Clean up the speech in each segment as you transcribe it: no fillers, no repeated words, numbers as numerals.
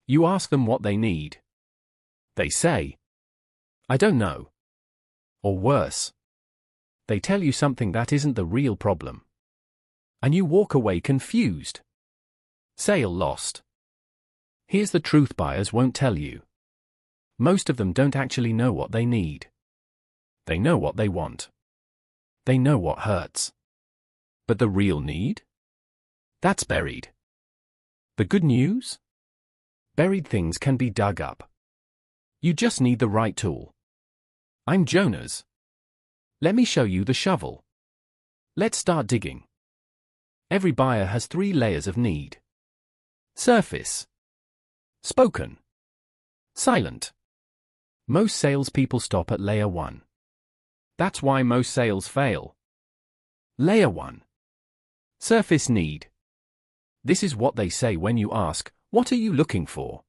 You ask them what they need. They say, "I don't know." Or worse, they tell you something that isn't the real problem. And you walk away confused. Sale lost. Here's the truth buyers won't tell you. Most of them don't actually know what they need. They know what they want. They know what hurts. But the real need? That's buried. The good news? Buried things can be dug up. You just need the right tool. I'm Jonas. Let me show you the shovel. Let's start digging. Every buyer has 3 layers of need. Surface. Spoken. Silent. Most salespeople stop at layer 1. That's why most sales fail. Layer 1. Surface need. This is what they say when you ask, "What are you looking for?"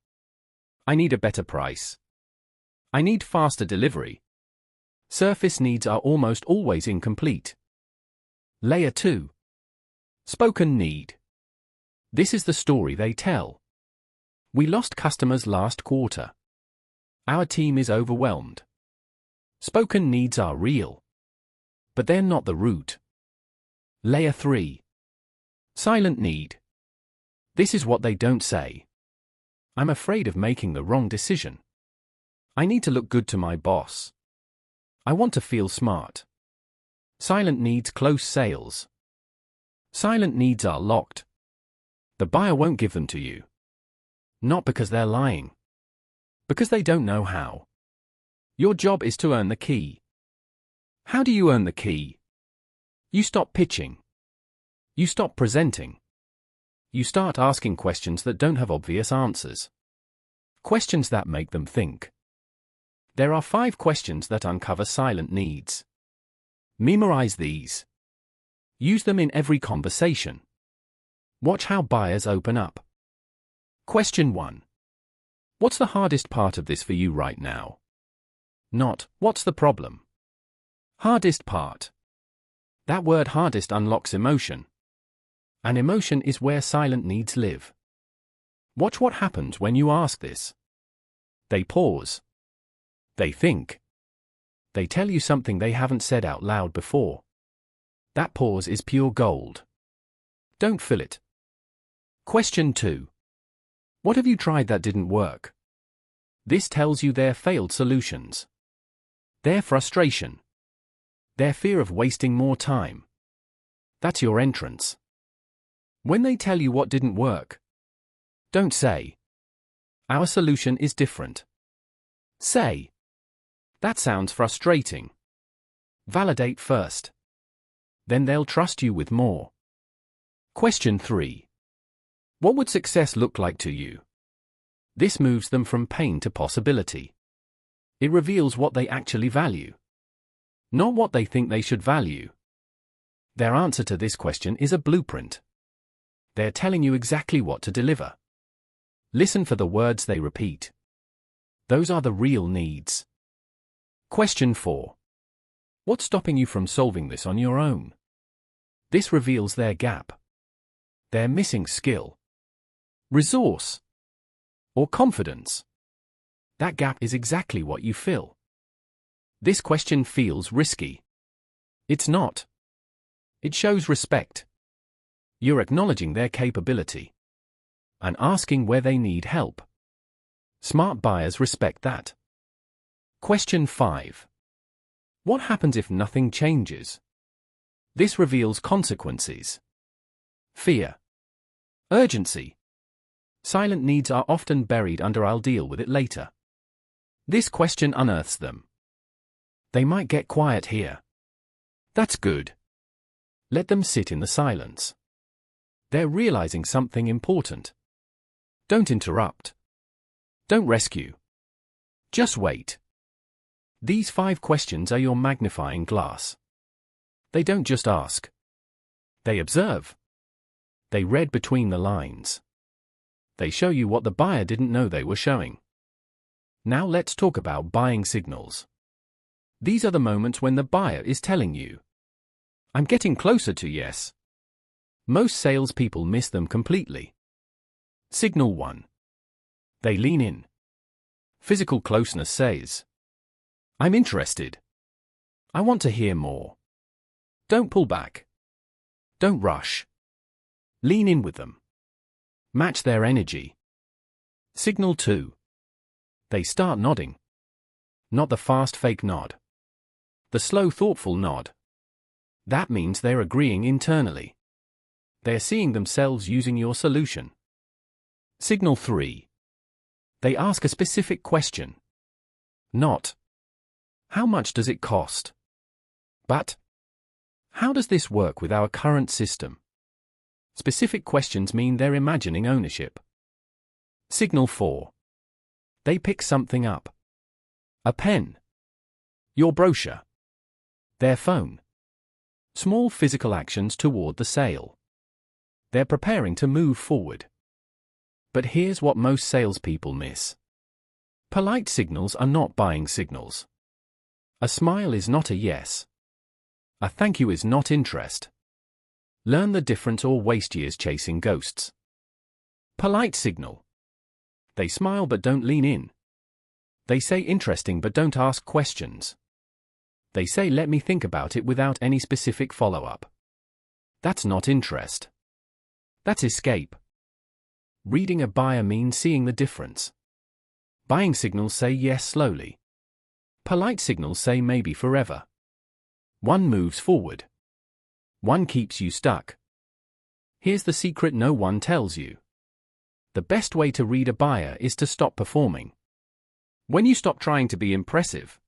"I need a better price." "I need faster delivery." Surface needs are almost always incomplete. Layer 2. Spoken need. This is the story they tell. "We lost customers last quarter. Our team is overwhelmed." Spoken needs are real. But they're not the root. Layer 3. Silent need. This is what they don't say. "I'm afraid of making the wrong decision." "I need to look good to my boss." "I want to feel smart." Silent needs close sales. Silent needs are locked. The buyer won't give them to you. Not because they're lying. Because they don't know how. Your job is to earn the key. How do you earn the key? You stop pitching. You stop presenting. You start asking questions that don't have obvious answers. Questions that make them think. There are 5 questions that uncover silent needs. Memorize these. Use them in every conversation. Watch how buyers open up. Question 1. What's the hardest part of this for you right now? Not, what's the problem? Hardest part. That word hardest unlocks emotion. And emotion is where silent needs live. Watch what happens when you ask this. They pause. They think. They tell you something they haven't said out loud before. That pause is pure gold. Don't fill it. Question 2. What have you tried that didn't work? This tells you their failed solutions. Their frustration. Their fear of wasting more time. That's your entrance. When they tell you what didn't work, don't say, "Our solution is different." Say, "That sounds frustrating." Validate first. Then they'll trust you with more. Question 3. What would success look like to you? This moves them from pain to possibility. It reveals what they actually value, not what they think they should value. Their answer to this question is a blueprint. They're telling you exactly what to deliver. Listen for the words they repeat. Those are the real needs. Question 4. What's stopping you from solving this on your own? This reveals their gap. Their missing skill, resource, or confidence. That gap is exactly what you fill. This question feels risky. It's not. It shows respect. You're acknowledging their capability and asking where they need help. Smart buyers respect that. Question 5. What happens if nothing changes? This reveals consequences. Fear. Urgency. Silent needs are often buried under "I'll deal with it later." This question unearths them. They might get quiet here. That's good. Let them sit in the silence. They're realizing something important. Don't interrupt. Don't rescue. Just wait. These 5 questions are your magnifying glass. They don't just ask. They observe. They read between the lines. They show you what the buyer didn't know they were showing. Now let's talk about buying signals. These are the moments when the buyer is telling you, "I'm getting closer to yes." Most salespeople miss them completely. Signal 1. They lean in. Physical closeness says, I'm interested. I want to hear more. Don't pull back. Don't rush. Lean in with them. Match their energy. Signal 2. They start nodding. Not the fast fake nod. The slow thoughtful nod. That means they're agreeing internally. They're seeing themselves using your solution. Signal 3. They ask a specific question. Not, how much does it cost? But, how does this work with our current system? Specific questions mean they're imagining ownership. Signal 4. They pick something up. A pen. Your brochure. Their phone. Small physical actions toward the sale. They're preparing to move forward. But here's what most salespeople miss. Polite signals are not buying signals. A smile is not a yes. A thank you is not interest. Learn the difference or waste years chasing ghosts. Polite signal. They smile but don't lean in. They say interesting but don't ask questions. They say let me think about it without any specific follow-up. That's not interest. That's escape. Reading a buyer means seeing the difference. Buying signals say yes slowly. Polite signals say maybe forever. One moves forward. One keeps you stuck. Here's the secret no one tells you. The best way to read a buyer is to stop performing. When you stop trying to be impressive,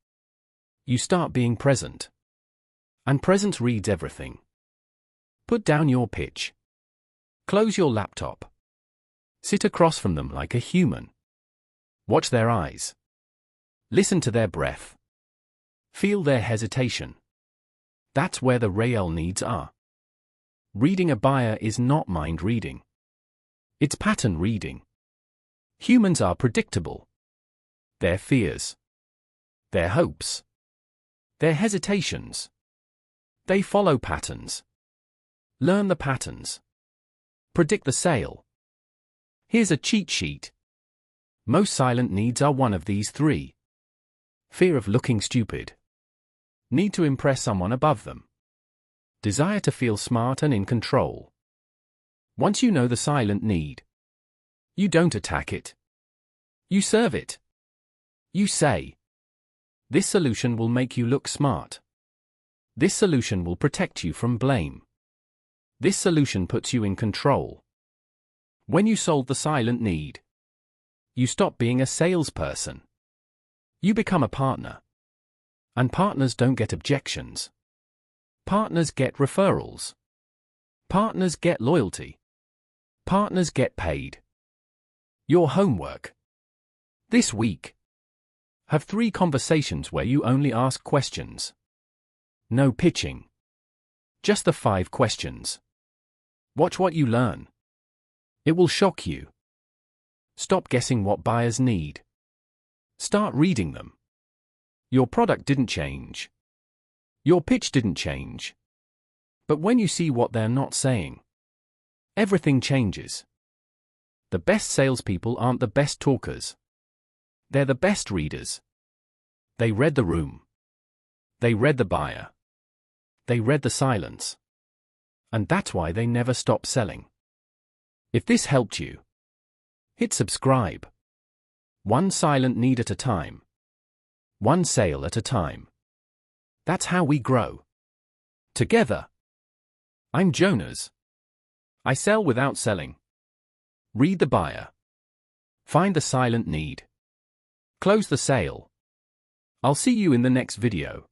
you start being present. And presence reads everything. Put down your pitch. Close your laptop. Sit across from them like a human. Watch their eyes. Listen to their breath. Feel their hesitation. That's where the real needs are. Reading a buyer is not mind reading. It's pattern reading. Humans are predictable. Their fears. Their hopes. Their hesitations. They follow patterns. Learn the patterns. Predict the sale. Here's a cheat sheet. Most silent needs are one of these 3. Fear of looking stupid. Need to impress someone above them. Desire to feel smart and in control. Once you know the silent need, you don't attack it. You serve it. You say, this solution will make you look smart. This solution will protect you from blame. This solution puts you in control. When you solve the silent need, you stop being a salesperson. You become a partner. And partners don't get objections. Partners get referrals. Partners get loyalty. Partners get paid. Your homework. This week. Have 3 conversations where you only ask questions. No pitching. Just the 5 questions. Watch what you learn. It will shock you. Stop guessing what buyers need. Start reading them. Your product didn't change. Your pitch didn't change. But when you see what they're not saying, everything changes. The best salespeople aren't the best talkers. They're the best readers. They read the room. They read the buyer. They read the silence. And that's why they never stop selling. If this helped you, hit subscribe. One silent need at a time. One sale at a time. That's how we grow. Together. I'm Jonas. I sell without selling. Read the buyer. Find the silent need. Close the sale. I'll see you in the next video.